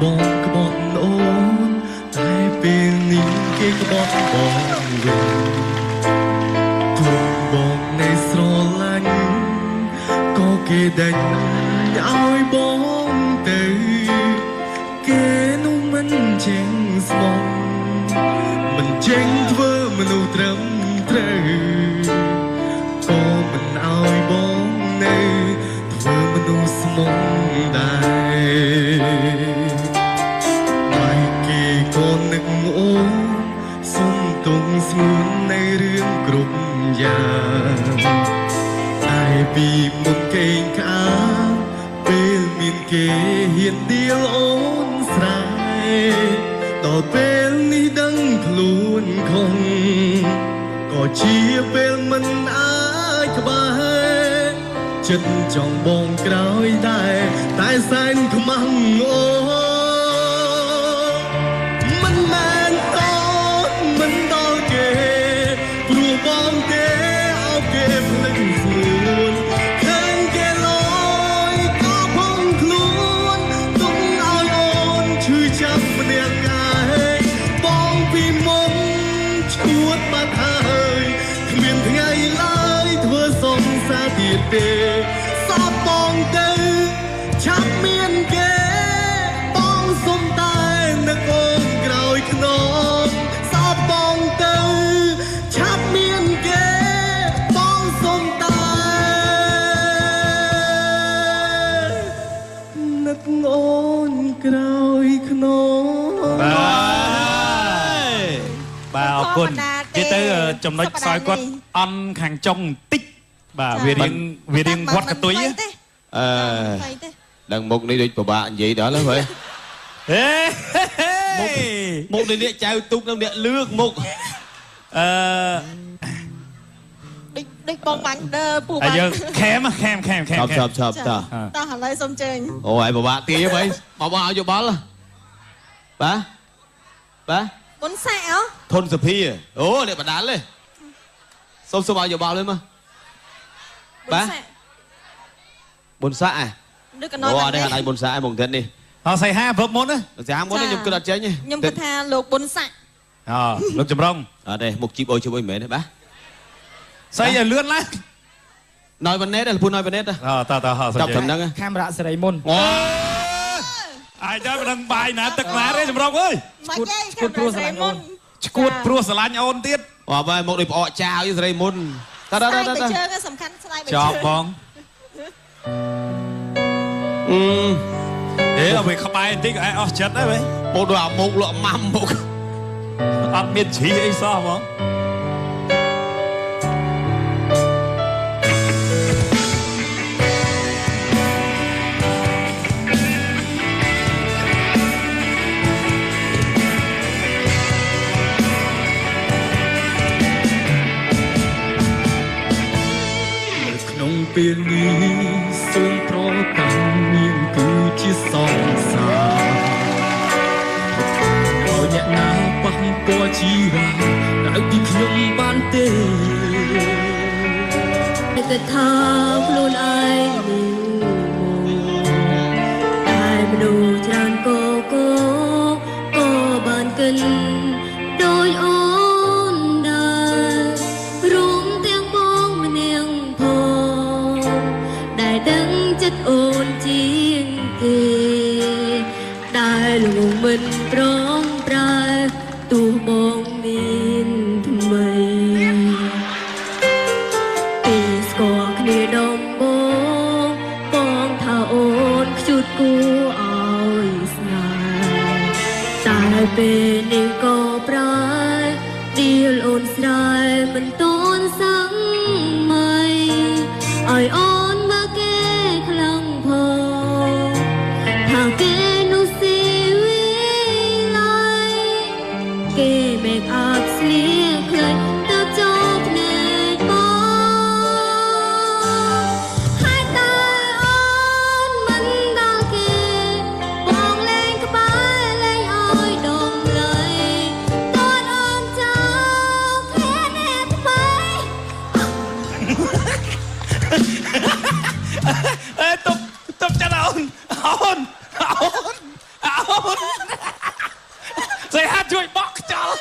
បងក្បត់អូនតែពេលនេះគេក្បត់បងវិញគ្រប់បងនៃស្រឡាញ់ក៏គេដេញឲ្យបងទៅគេនោះមិនចេញស្មងមិនចេញធ្វើមនុស្សត្រឹមត្រូវក៏មិនឲ្យបងនៅធ្វើមនុស្សស្មងដែរហើយគេក៏នឹកអូនសុំទងស្ងួនในเรื่องគ្រប់យ៉ាងតែពីមុនគេក្អាពេលមានគេហ៊ានដៀលអូនស្រែដល់ពេលនេះដឹងខ្លួនខុសក៏ជាពេលមិនអាចក្បែរចិត្តចង់បងក្រោយដែរតែសែនខ្មាំងអូមិនមែនតូនមិនដល់គេព្រោះបងគេអោគេភ្លេចខ្លួនឃើញគេលយក៏ផងខ្លួនទុំឲ្យអូនឈឺចាប់ម្នាក់ឯងបងពីមុនឈួតបាត់ហើយគ្មានថ្ងៃឡើយធ្វើសងសាទៀតទេសោកបងទៅឆាប់មានគេបងសុំតែនឹកអូនក្រោយខ្នងសោកបងទៅឆាប់មានគេបងសុំតែនឹកអូនក្រោយខ្នងបាទអរគុណនិយាយទៅចំណុចខ្សោយគាត់អន់ខាងចុងបន្តិចបាទវារៀងវត្តកតុយដឹងមុខនេះដូចពិបាកនិយាយដល់ហើយមុខនេះអ្នកចៅទុកនឹងអ្នកលឿកមុខដូចបងបាញ់ពូបាញ់យើងខេមឆាប់តោះតោះឥឡូវសុំជើញអូហើយពិបាកទាយហើយបងឲ្យយោបល់បាទបុនសាក់ហ៎ធនសភាអូអ្នកបដាល់ទេសុំឲ្យយោបល់លើមកបាទបុនសាក់ឬក៏nóiអូនេះអត់បុនសាក់ឯងមកទៀតនេះអត់សៃហាព្រឹបមុនណាសាមុនខ្ញុំគិតអត់ចេញទេខ្ញុំគិតថាលោកបុនសាក់លោកចម្រុងអត់ទេមុខជីបអុយមិនមែនទេបាទស្អីឲ្យលឿនឡើងណយវ៉ាណេតពូណយវ៉ាណេតតើចាប់ត្រឹមហ្នឹងកាមេរ៉ាសេរីមុនអូអាចដល់មិនដឹងបាយណាទឹកណាទេចម្រុងអើយឈួតព្រោះស្រឡាញ់អូនឈួតព្រោះស្រឡាញ់អូនទៀតអត់ហើយមកដូចផ្អកចាវសេរីមុនតើជើងសំខាន់ស្លាយចប់បងឲ្យវាក្បែរបន្តិចឯងអស់ចិត្តហើយមកដល់អាមុខលក់ម៉ាំមុខអត់មានជ្រីអីសោះបងក្នុងពេលនេះសូមប្រកាន់មានគឺជាសង្សារបើអ្នកណាប៉ះពាល់ជីវ៉ានៅពីខ្ញុំបានទេគិតថាខ្លួនឯងតែមនុស្សច្រើនក៏បានកិនដោយអូនដែររួមទាំងបងម្នាក់ផងដែលដឹងចិត្តអូនជាងគេដែលលោកមិនប្រងប្រែទោះបងមានថ្មីពីស្គាល់គ្នាដំបងថាអូនខ្ជូតគួរឲ្យស្នេហ៍តែពេលនេះក៏ប្រែឌីលអូនស្រែមិនតន់សឹងមិនឲ្យអូនមកគេខ្លាំងផងថាគេនោះស៊ីវិល័យគេមេកអាប់ស្លៀកឃើញទៅចូលភ្នែកបងហើយតែអូនមិនដល់គេបងលែងក្បែរលែងឲ្យដងលៃតើអូនចោលឃើញអ្នកថ្មីទុកចិត្តអូន ជួយបកចោល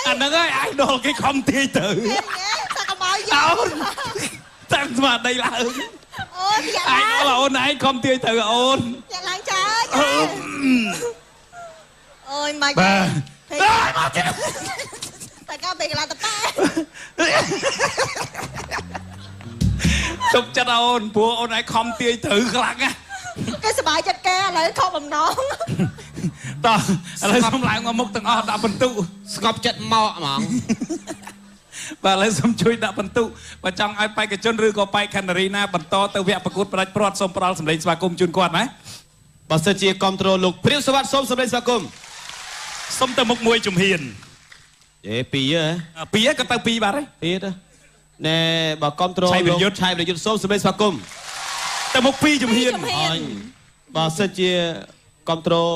អាហ្នឹងហើយអាយដលគេខំទាយទៅ sao có bao អូ giờ នតាំងស្មារតីឡើង ôi dạ អាយ lang អូនឯងខំទាយទៅអូន dạ lang trời ơi mà បាទ thì អើយមកទៀត tại cao bị là tập ba ទុកចិត្តអូនព្រោះអូនឯងខំទាយទៅខ្លាំងណាស់ cái sờ bài chặt ke lại không bằng nón តោះឥឡូវសុំឡើងមកមុខទាំងអស់ដាក់បន្ទុក ស្ងប់ចិត្តមកហ្មង បាទឥឡូវសូមជួយដាក់បន្ទុកបើចង់ឲ្យបេក្ខជនឬក៏បេក្ខនារីណាបន្តទៅវគ្គប្រកួតផ្ដាច់ព្រាត់សូមផ្ដល់សម្លេងស្វាគមន៍ជូនគាត់ណា បើសិនជាគ្រប់ត្រូលលោកព្រាបសវត្ថសូមសម្លេងស្វាគមន៍ សូមទៅមុខមួយជំហាន ពីរហ៎ ពីរក៏ទៅពីរបាទហើយ ទៀតណែបើគ្រប់ត្រូល ឆៃវិរយុទ្ធ ឆៃវិរយុទ្ធសូមសម្លេងស្វាគមន៍ ទៅមុខពីរជំហាន អញបើសិនជាគ្រប់ត្រូល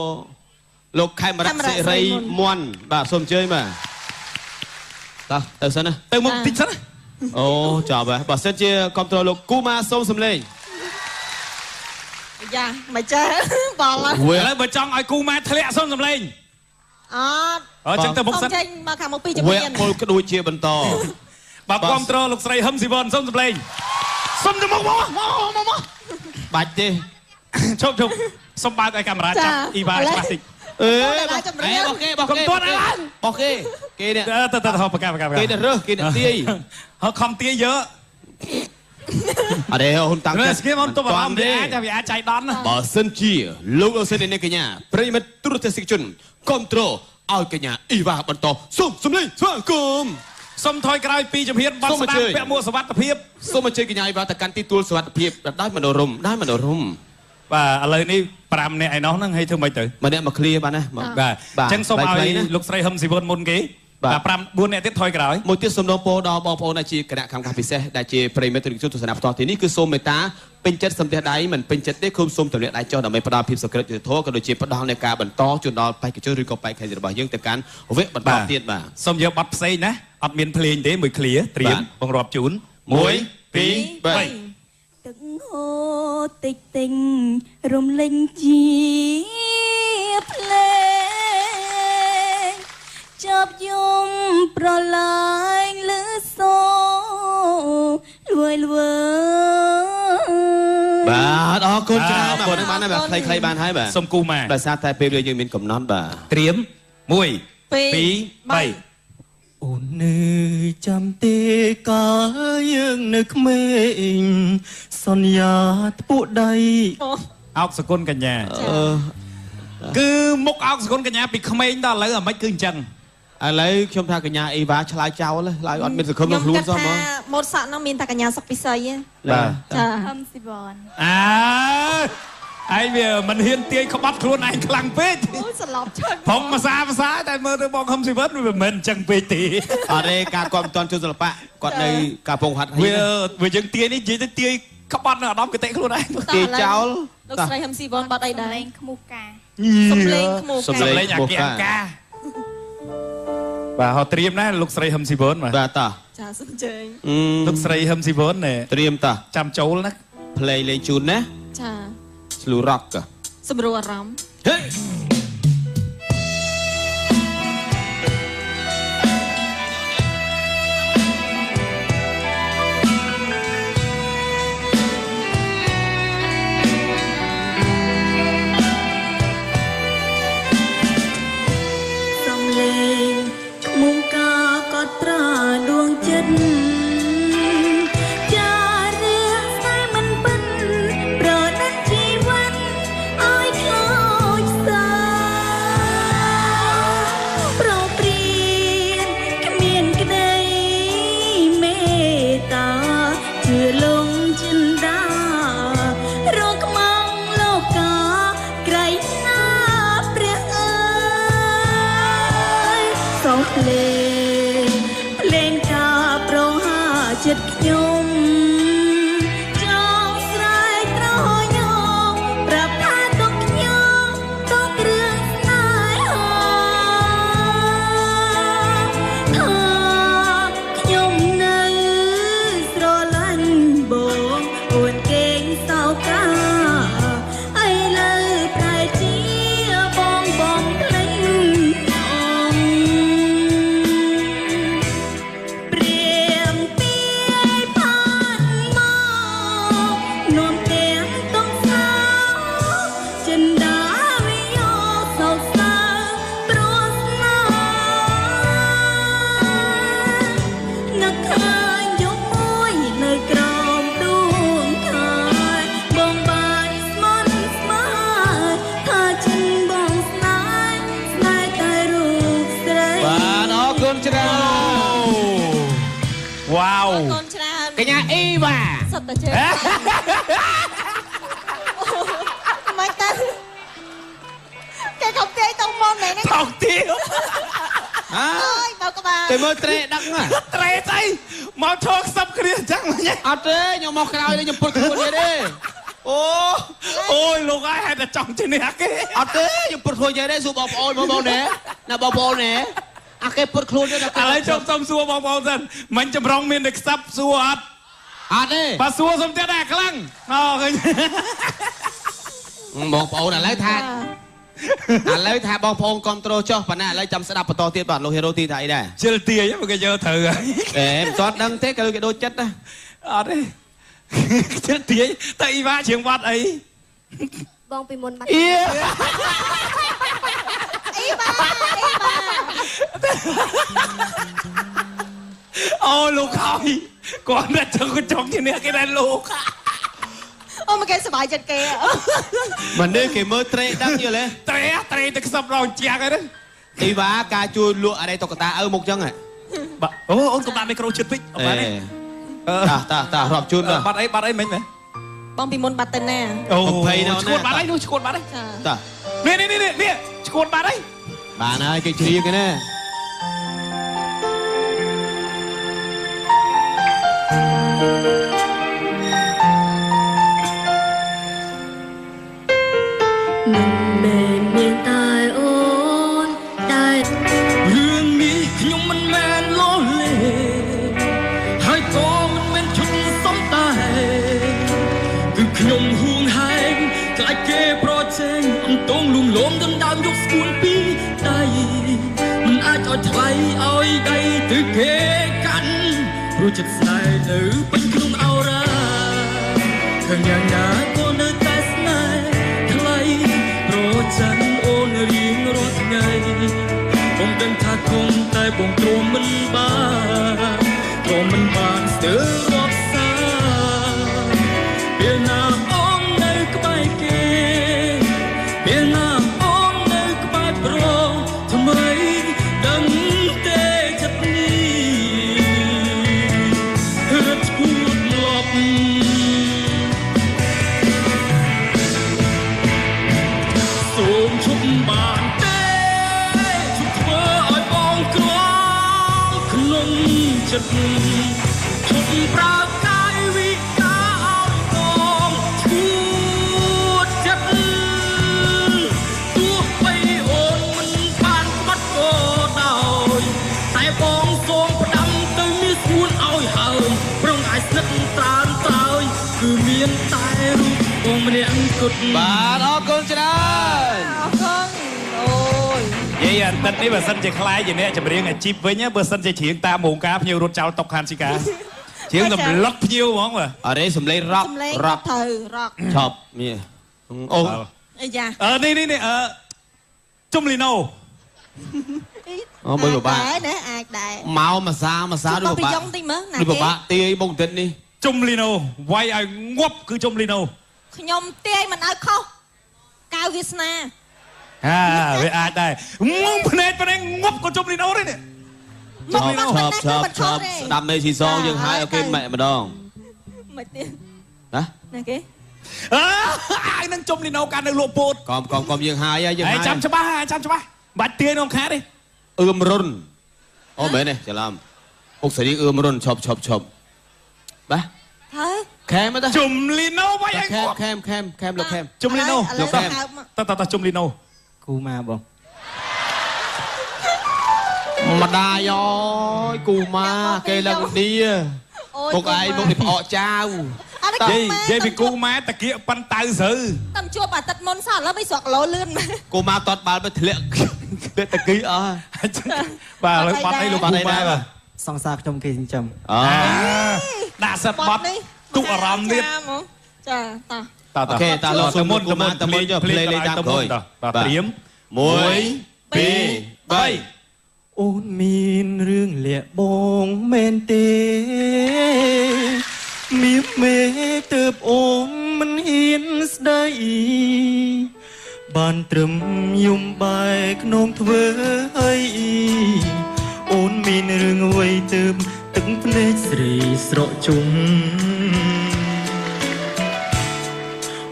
លោកខេមរៈសេរីមន់បាទសូមអញ្ជើញបាទតោះទៅសិនណា ទៅមុខតិចសិនណា អូចាប់ហើយបើសិនជាគ្រប់ត្រូលលោកគូម៉ាសូមសម្លេង dạ mày chơi bò lên ឥឡូវបើចង់ឲ្យគូម៉ែធ្លាក់សូមសម្លេង à ចឹងទៅមុខសិន không tranh mà khả một pi chụp វគ្គ hiền ពលក្ដួចជាបន្ត បាទគ្រប់ត្រូលលោកស្រីហឹមស៊ីវ៉នសូមសម្លេងសូមទៅមុខមក បាច់ទេ ឈប់សូមបើកឲ្យកាមេរ៉ាចាប់អ៊ីវ៉ាច្បាស់តិច អេ Ôi, lại chụp បោះ riêng គេបោះគេ កុំទាន់អើយ បោះគេគេនេះ ទៅហៅប្រកាស គេនេះរើសគេនេះទាយ ហើយខំទាយយើ អរេហ៊ុនតាំង រើ ចិត្ត ស្គីមទៅបារម្ភវាអាចចៃដន្យណា បើសិនជាលោកអសិននេះកញ្ញាប្រិមិត្តទូរទស្សនិកជនគ្រប់ត្រូលឲ្យកញ្ញាអ៊ីវ៉ាបន្តសូមសម្លេងស្វាគមន៍ សូមថយក្រោយពីជំហានបាត់ស្ដាប់ពាក់មួកសុវត្ថិភាព សូមអញ្ជើញកញ្ញាអ៊ីវ៉ាទៅកាន់ទីទួលសុវត្ថិភាពដោយមនោរម្យដោយមនោរម្យ បាទឥឡូវនេះ5នាក់ឯណោះហ្នឹងឲ្យធ្វើម៉េចទៅ ម្នាក់មកឃ្លៀបានណា បាទអញ្ចឹងសូមឲ្យលោកស្រីហឹមស៊ីវុនមុនគេបាទ5 4នាក់ទៀតថយក្រោយ មួយទៀតសូមដំពោដល់បងប្អូនដែលជាគណៈកម្មការពិសេសដែលជាប្រិមិត្តទស្សនិកជនទស្សនាផ្ទាល់ទីនេះគឺសូមមេត្តាពេញចិត្តសំទះដៃមិនពេញចិត្តទេគុំសូមទម្លាក់ដៃចុះដើម្បីផ្ដល់ភាពសុក្រិតយុត្តិធម៌ក៏ដូចជាផ្ដល់នៃការបន្តជូនដល់បេក្ខជនឬក៏បេក្ខជនរបស់យើងទៅកាន់វគ្គបន្តទៀតបាទ សូមយកប័ណ្ណផ្សេងណាអត់មានភ្លេងទេមួយឃ្លាត្រៀមបងរាប់ជូន 1 2 3 ទឹកហូរតិចតិចរំលេងជាភ្លេងចាប់យំប្រឡាយលឺសូលួយលួយ បាទអរគុណច្រើនបាទនឹងបានហើយបាទខ្លីៗបានហើយបាទ សូមគូម៉ា ដោយសារតែពេលវេលាយើងមានកំណត់បាទ ត្រៀម1 2 3 អូននៅចាំទេកាលយើងនៅក្មេងសន្យាថ្ពក់ដៃ អោកសគុណកញ្ញាគឺមុខអោកសគុណកញ្ញាពីក្មេងដល់ឥឡូវអាម៉េចគឺអញ្ចឹង ឥឡូវខ្ញុំថាកញ្ញាអ៊ីវ៉ាឆ្លើយចោលឡើយអត់មានសង្ឃឹមក្នុងខ្លួនសោះហ្មង một sạn nó miền thạc cả nhà sọc bị xây á បាទ chà ហឹមស៊ីវ៉ន ឯងវាមិនហ៊ានទាយក្បត់ខ្លួនឯងខ្លាំងពេក ôi sờ lọp chân ផងភាសាតែមើលទៅបងហឹមស៊ីវិនវាមិនមែនអញ្ចឹងពេកទេ អរេការគាត់មិនទាន់ចូលសិល្បៈគាត់នៅការពងហាត់ វាយើងទាយនេះនិយាយទៅទាយក្បត់នៅអារម្មណ៍គតិខ្លួនឯង គេចោល លោកស្រីហឹមស៊ីវ៉នបាត់អីដែរ លេងខ្មុះកា សំលេងខ្មោច សំ សម្ លេ លេ ង ងអាគៀងកាបាទហៅត្រៀមណាលោកស្រីហឹមស៊ីវិនបាទ បាទតា ចាសឹមជើញ លោកស្រីហឹមស៊ីវិនណែ ត្រៀមតា ចាំចូលណា play លេងជូនណា ចា Slow rock សម្រួលអារម្មណ៍ ហេ សំលេងខ្មុំកាក៏ត្រាដួងចិត្តចារៀងស្នេហ៍មិនពិនប្រណិតជីវិតឲ្យខ្លោចសាប្រព្រៀនគ្មានក្តីមេត្តាជឿលងចិន្តារកខ្មងលោកកាក្រៃណាព្រះអើយ សោះភ្លេងការប្រហាចិត្តខ្ញុំចង់ស្រែកត្រញោមប្រាប់ថាទុកខ្ញុំទុករឿងស្នេហាថាខ្ញុំនៅស្រឡាញ់បងអូនគេងសោកាឥឡូវប្រែជាបងភ្លេងអង ច្រើន វ៉ាវ កូនច្រើន កញ្ញាអ៊ីវ៉ា សុទ្ធតែជើងមិនទៅគេកំទាយតោះមុំណែនេះ ថោកទៀត ហ៎ អើយមកក្បាល ទៅមើលត្រេដឹងហ៎ ត្រេស្អីមកថោកសັບគ្នាអញ្ចឹងមិញ អត់ទេខ្ញុំមកក្រោយនេះខ្ញុំពុតខ្លួនទៀតទេអូ អូយលោកអើយហេតុតែចង់ជំនះគេ អត់ទេខ្ញុំពុតខ្លួនទៀតទេសួរបងប្អូនបងណែណាបងប្អូនណែអាគេពុតខ្លួនទៀត ឥឡូវចង់សុំសួរបងប្អូនសិនមិញចម្រុងមានតែខ្សឹបសួរអត់ អត់ទេ បើសួរសុំទៀតដែរខ្លាំងអូឃើញ បងប្អូនឥឡូវថាបងប្អូនគ្រប់ត្រូលចុះប៉ុន្តែឥឡូវចាំស្ដាប់បន្តទៀតបាទលោកហេរ៉ូទីថាអីដែរ ជិលទាយមកគេយកត្រូវហើយ មិនទាន់ដឹងទេគេដូចចិត្តណា អត់ទេជិលទាយតែអ៊ីវ៉ាជាងវត្តអី បងពីមុនបាត់ អ៊ី អីបាអីបា អូលោកហើយគាត់តែចង់ជំនះគេដែរលោក អូមកគេសบายចិត្តគេ មិនទេគេមើលត្រេដឹងយល់ទេ ត្រេទៅខ្សឹបរងជាងហ្នឹង អ៊ីវ៉ាការជួយលក់អីតុក្កតាឪមុខចឹងហ៎ បាទអូអូនកុំដាក់មីក្រូជិតពេកអត់បានទេ តារាប់ជូនបាទ បាត់អីមិញមែន បងពីមុនបាត់ទៅណា អូ 20នៅណា ឈួតបាត់អីនោះឈួតបាត់អី ចា តា នេះឈួតបាត់អី បានហើយគេជ្រៀងគេណា មិនមែនមានតែអូនដែល រឿងនេះខ្ញុំមិនមែនលោលេហើយក៏មិនមែនឈុតសំតែគឺខ្ញុំហួងហែងខ្លាចគេប្រជែងអំទងលំលំដណ្ដើមយកស្គួនពីដៃមិនអាចឲ្យថ្លៃឲ្យដៃទៅគេកាន់ព្រោះចិត្តស្នេហ៍នៅពេញក្នុងអោរាឃើញយ៉ាងណាក៏នៅតែស្នេហ៍ថ្លៃប្រច័ណ្ឌអូនរៀងរាល់ថ្ងៃខ្ញុំដឹងថាគង់តែបងទ្រាំមិនបានស្ទើររាប់សាពេលណាអូននៅក្បែរគេពេលណាអូននៅក្បែរប្រុសថ្មីដឹងទេចិត្តនេះរត់ឈួតលប់សូមជុំបានទេជុំធ្វើឲ្យបងក្រក្នុងចិត្តជុំប្រើកាយវិការឲ្យបងឈួតចិត្តទោះបីអូនមិនបានបាត់ក៏ដោយតែបងសូមផ្ដាំទៅមានស្មួនឲ្យហើយប្រងអាចស្និទ្ធត្រើនត្រើយគឺមានតែរូបបងម្នាក់គត់ បាទអរគុណច្រើន អរគុណអូយ និយាយអាទិត្យនេះបើសិនជាខ្លាយជាអ្នកចម្រៀងអាជីពវិញបើសិនជាច្រៀងតាមម៉ោងការភ្ញៀវរត់ចោលតុកខានស៊ីកាច្រៀងសម្លឹកភ្ញៀវហ្មងបាទ អរេសំឡេងរ៉ុក សំឡេង រ៉ុក ត្រូវរ៉ុក ឈប់នេះអូ អីយ៉ា នេះជុំលីណូ អូមើលពិបាក ដែរណាអាចដែរ មកម្សាដូចពិបាក យងតិចមើលណា ដូចពិបាកទាយបងតិចនេះ ជុំលីណូវាយឲ្យងាប់គឺជុំលីណូ ខ្ញុំទាយមិនឲ្យខុសកៅវាសនា វាអាចដែរមុំភ្នែកងាប់ក៏ជុំលីណូដែរនេះ ឈប់ស្ដាប់មេស៊ីសងយើងហើយអូខេម៉ែម្ដង មិនទៀត ណា ណាគេ អាយនឹងជុំលីណូកាន់នៅលក់ពោត កុំយើងហើយយើងហើយ ចាំច្បាស់បាច់ទាយនំខាទេ អឿមរុនអូមែនទេច្រឡំពុកស្រីអឿមរុនឈប់បាទ ហើយ ខេមទៅ ជុំលីណូវាយឲ្យងាប់ ខេមលោកខេម ជុំលីណូ លោកខេម តជុំលីណូ គូមកបង ម្ដាយអើយគូម៉ាគេឡើងឌីពុកឯងមុខនេះផ្អកចាវ អត់ និយាយពីគូម៉ែតាគៀកប៉ាន់តៅស្រូវ តាមជួបអាទិត្យមុនសោះឥឡូវមិនស្រកគីឡូលឿនមែន គូម៉ាតតបាល់ទៅធ្លាក់តាគីអស់ បាទឥឡូវបាត់អីលោកគូម៉ែបាទ សង្សារខ្ញុំគេចិញ្ចឹម ដាក់សិតបាត់ទុកអារម្មណ៍ទៀត ចាតា អូខេតាលោកសុំមុនតមុនយកភ្លេងលេងតាមក្រោយ ត្រៀម 1 2 3 អូនមានរឿងលាក់បងមែនទេមានមេទៅអូនមិនហ៊ានស្ដីបានត្រឹមយំបែកក្នុងធ្វើអីអូន មានរឿងអ្វីទើបទឹកភ្នែកស្រីស្រកជុំ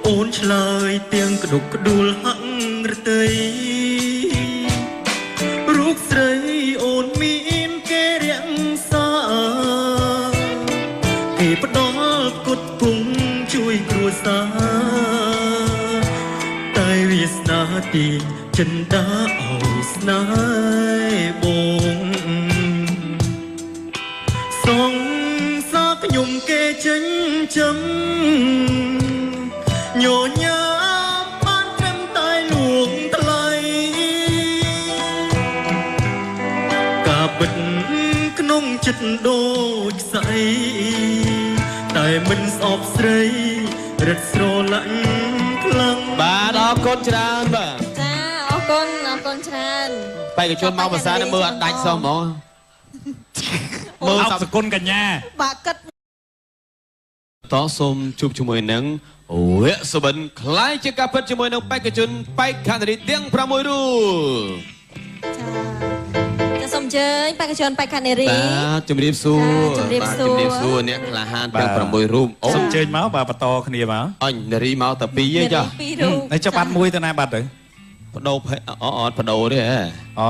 អូនឆ្លើយទាំងក្តុកក្ដួលហាក់រតីរូបស្រីអូនមានគេរាំងសាគេផ្ដល់គុតគង់ជួយគ្រួសារតែវាស្នាទីចិនដាឲ្យស្នេហ៍បងសងសាខ្ញុំគេចិញ្ចឹមញញ៉ាំបានត្រឹមតែលួងថ្លៃកាបិតក្នុងចិត្តដូចស្អីតែមិនស្អប់ស្រីរឹតស្រឡាញ់ខ្លាំងបាទអរគុណច្រើនបាទ ចាអរគុណច្រើន បេក្ខជនមកភាសានេះមើលអត់ដាច់សោះហ្មងមើលសគុណកញ្ញា បាក់គិត តសូមជួបជាមួយនឹងវគ្គសុបិនខ្លាយជាការពិតជាមួយនឹងបេក្ខជនបេក្ខនារីទាំង6រូប ចាសូមអញ្ជើញបេក្ខជនបេក្ខនារី បាទជំរាបសួរ ជំរាបសួរ ជំរាបសួរអ្នកក្លាហានទាំង6រូប សូមអញ្ជើញមកបាទបន្តគ្នាមក អញនារីមកតែ2ទេចា 2រូប ហើយចុះបាត់មួយទៅណាបាត់ទៅ បដោអត់បដោទេហ៎ អូ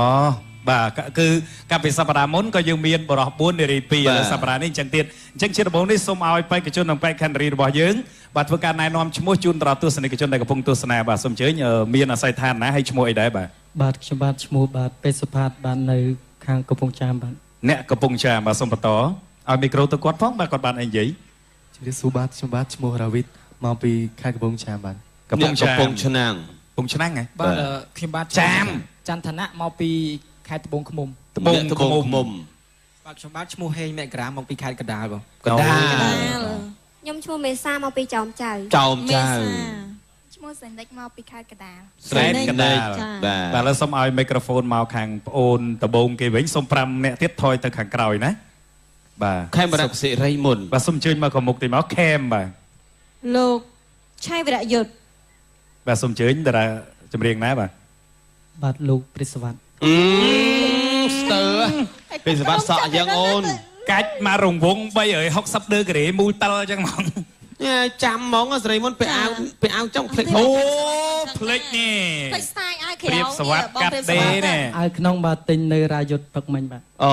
បាទគឺកាលពីសប្តាហ៍មុនក៏យើងមានបរោះ4នារី2ឥឡូវសប្តាហ៍នេះអញ្ចឹងទៀតអញ្ចឹងជាដំបូងនេះសូមឲ្យបេក្ខជននិងបេក្ខនារីរបស់យើងបាទធ្វើការណែនាំឈ្មោះជូនដល់ទស្សនិកជនដែលកំពុងទស្សនាបាទសូមអញ្ជើញមានអាស័យដ្ឋានណាហើយឈ្មោះអីដែរបាទ បាទខ្ញុំបាទឈ្មោះបាទពេទ្យសុផាតបាទនៅខាងកំពង់ចាមបាទ អ្នកកំពុងចាមបាទសូមបន្តឲ្យមីក្រូទៅគាត់ផងបាទគាត់បានអីនិយាយ ជំរាបសួរបាទខ្ញុំបាទឈ្មោះរាវិតមកពីខេត្តកំពង់ចាមបាទ កំពុងចាម កំពុងឆ្នាំង កំពុងឆ្នាំងហ៎ បាទខ្ញុំបាទ ចាម ចន្ទណៈមកពីខេត្តត្បូងឃ្មុំ ត្បូងឃ្មុំ បាទខ្ញុំបាទឈ្មោះហេងមេក្រាមមកពីខេត្តកណ្ដាលបង កណ្ដាល ខ្ញុំឈ្មោះមេសាមកពីចោមចៅ ចោមចៅ ឈ្មោះសេនិចមកពីខេត្តកណ្ដាល ស្រែកកណ្ដាល បាទ បាទឥឡូវសូមឲ្យមីក្រូហ្វូនមកខាងប្អូនដំបូងគេវិញសូម5អ្នកទៀតថយទៅខាងក្រោយណាបាទ ខេមរៈសិរីមុន បាទសូមអញ្ជើញមកកមុខទីមកខេមបាទ លោកឆៃវរយុទ្ធ បាទសូមអញ្ជើញតារាចម្រៀងណាបាទ បាទលោកព្រិសវត្ត ស្ទើពេលសវត្តសក់អញ្ចឹងអូន កាច់មករង្វង់360ដឺក្រេមូលតលអញ្ចឹងហ្មង ចាំហ្មងសិរីមុនពេលអាវចង់ភ្លេច អូភ្លេចនេះ ផ្លេចស្ទាយឲ្យក្រៅ ព្រៀបសវត្តកាត់ដេនេះ ឲ្យក្នុងបាទទិញនៅរាយុទ្ធព្រឹកមិញបាទ អូ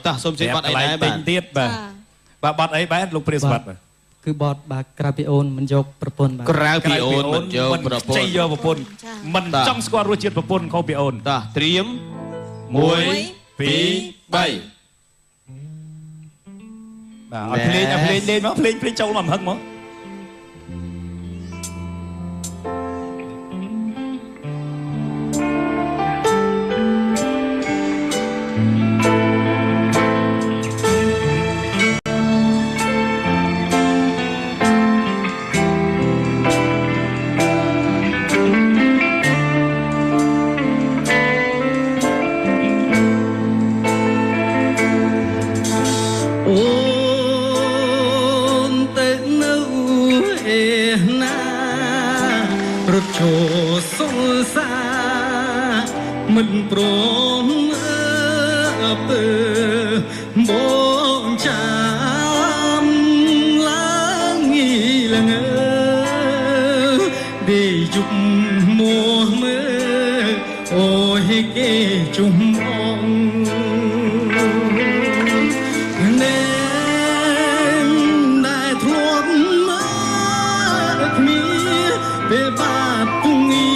តោះសូមជិះបាត់អីដែរ ទិ បាទ ញទៀតបាទបាទបាត់អីបាទលោកព្រាសវត្តបាទ គឺបតបាទក្រៅពីអូនមិនយកប្រពន្ធបាទ ក្រៅពីអូនមិនយកប្រពន្ធ ចេះយកប្រពន្ធមិនចង់ស្គាល់រសជាតិប្រពន្ធខុសពីអូន តោះត្រៀម 1 2 3 បាទឲ្យភ្លេងលេងមកភ្លេងចូលមកហឹងមក មិនព្រមអើពើបងចាំឡើងងីលងើដេយប់មួមើអូយគេជុំបងណែតែធ្លាប់មកគ្នាពេលបាត់ពុងី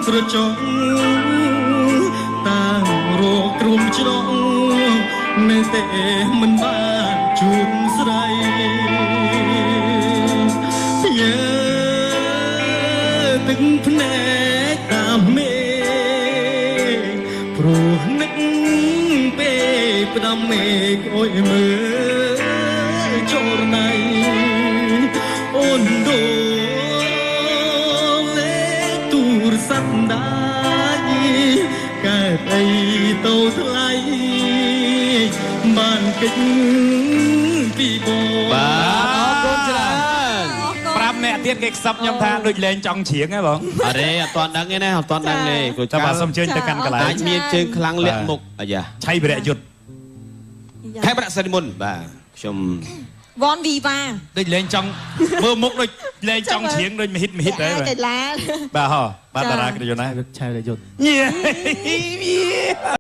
ប្រចង់តាំងរកទ្រុំច្រងនៅតែមិនបានជួបស្រីយើទឹកភ្នែកតាមមេព្រោះនឹកពេលផ្ដាំមេឃអុយមើលចូលណៃអូនដូសន្តាកើតអីតោថ្លៃបានកិច្ចពីបង បាទអរគុណច្ ទៀតគេខ្សឹបខ្ញុំថាដូចលេងចង់ជ្រៀងហ៎បង អរេអត់ទាន់ដឹងទេណាអត់ទាន់ដឹងទេគ្រូ តែ កា បាទ ល សូមជើញទៅកាន់កន្លែ អាច ង មានជើងខ្លាំងលាក់មុខអាយ៉ា ឆៃវិរៈយុទ្ធ ខេបរៈសិនមុនបាទខ្ញុំ វ៉នវីវ៉ា ដូចលេងចង់មើលមុខដូចលេងចង់ជ្រៀងដូចមហិតមហិតដែរ កីឡា បាទហ៎បាទតារាក្រយុនណា ឆៅរយុទ្ធ ញ៉េ